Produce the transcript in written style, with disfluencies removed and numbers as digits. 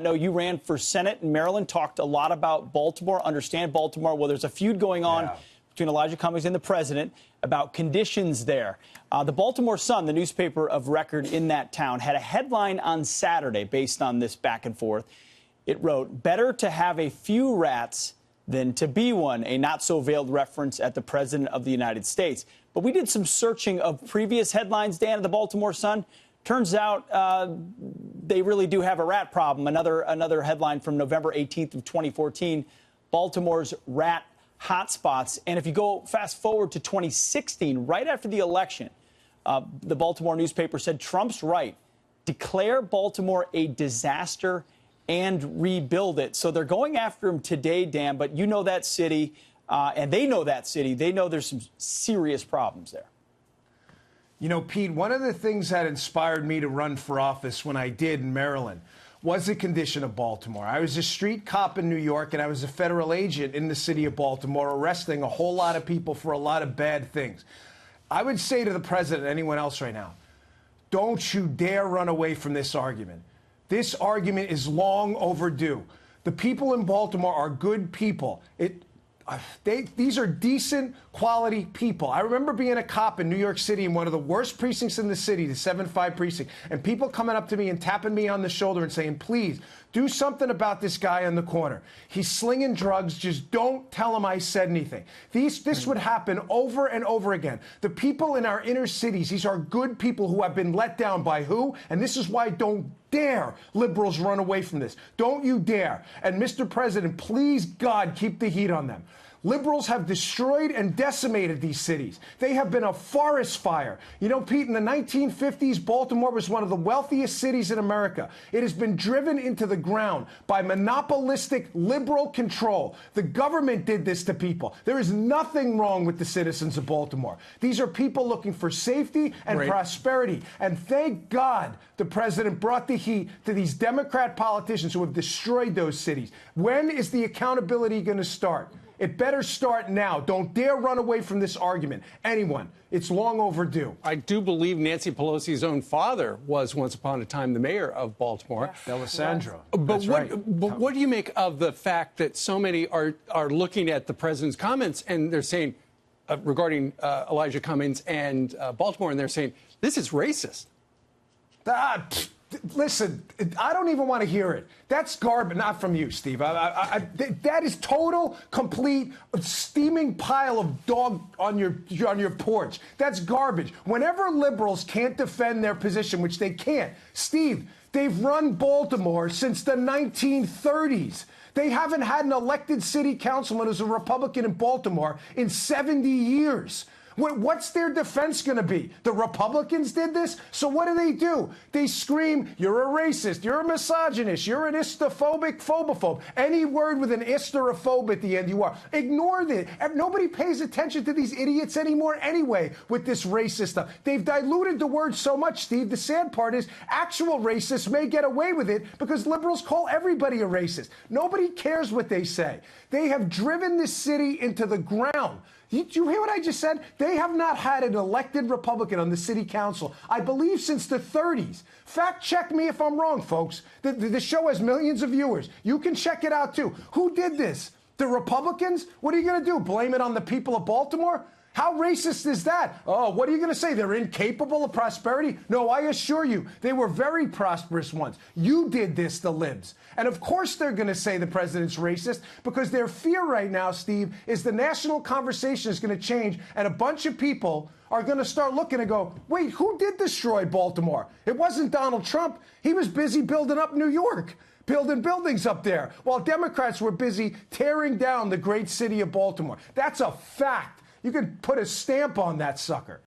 know you ran for Senate in Maryland, talked a lot about Baltimore, understand Baltimore. Well, there's a feud going on between Elijah Cummings and the president about conditions there. The Baltimore Sun, the newspaper of record in that town, had a headline on Saturday based on this back and forth. It wrote, "Better to have a few rats than to be one," a not-so-veiled reference at the President of the United States. But we did some searching of previous headlines, Dan, at the Baltimore Sun. Turns out they really do have a rat problem. Another headline from November 18th of 2014, Baltimore's rat hotspots. And if you go fast forward to 2016, right after the election, the Baltimore newspaper said Trump's right. Declare Baltimore a disaster and rebuild it. So they're going after him today, Dan, but you know that city, and they know that city. They know there's some serious problems there. You know, Pete, one of the things that inspired me to run for office when I did in Maryland was the condition of Baltimore. I was a street cop in New York, and I was a federal agent in the city of Baltimore, arresting a whole lot of people for a lot of bad things. I would say to the president and anyone else right now, don't you dare run away from this argument. This argument is long overdue. The people in Baltimore are good people. These are decent, quality people. I remember being a cop in New York City in one of the worst precincts in the city, the 7-5 precinct, and people coming up to me and tapping me on the shoulder and saying, please, do something about this guy in the corner. He's slinging drugs. Just don't tell him I said anything. This would happen over and over again. The people in our inner cities, these are good people who have been let down by who? And this is why don't dare liberals run away from this. Don't you dare. And Mr. President, please, God, keep the heat on them. Liberals have destroyed and decimated these cities. They have been a forest fire. You know, Pete, in the 1950s, Baltimore was one of the wealthiest cities in America. It has been driven into the ground by monopolistic liberal control. The government did this to people. There is nothing wrong with the citizens of Baltimore. These are people looking for safety and prosperity. And thank God the president brought the heat to these Democrat politicians who have destroyed those cities. When is the accountability going to start? It better start now. Don't dare run away from this argument. Anyone. It's long overdue. I do believe Nancy Pelosi's own father was once upon a time the mayor of Baltimore. D'Alessandro. But what do you make of the fact that so many are looking at the president's comments and they're saying, regarding Elijah Cummings and Baltimore, and they're saying, this is racist? Listen, I don't even want to hear it. That's garbage. Not from you, Steve. That is total, complete, steaming pile of dog on your porch. That's garbage. Whenever liberals can't defend their position, which they can't, Steve, they've run Baltimore since the 1930s. They haven't had an elected city councilman who's a Republican in Baltimore in 70 years. What's their defense going to be? The Republicans did this? So what do? They scream, you're a racist, you're a misogynist, you're an istophobic, phobophobe. Any word with an ist or a phobe at the end, you are. Ignore this. Nobody pays attention to these idiots anymore anyway with this racist stuff. They've diluted the word so much, Steve. The sad part is actual racists may get away with it because liberals call everybody a racist. Nobody cares what they say. They have driven this city into the ground. You hear what I just said? They have not had an elected Republican on the city council, I believe, since the 30s. Fact check me if I'm wrong, folks. The show has millions of viewers. You can check it out, too. Who did this? The Republicans? What are you going to do? Blame it on the people of Baltimore? How racist is that? Oh, what are you going to say? They're incapable of prosperity? No, I assure you, they were very prosperous once. You did this, the libs. And of course they're going to say the president's racist because their fear right now, Steve, is the national conversation is going to change and a bunch of people are going to start looking and go, wait, who did destroy Baltimore? It wasn't Donald Trump. He was busy building up New York, building buildings up there, while Democrats were busy tearing down the great city of Baltimore. That's a fact. You can put a stamp on that sucker.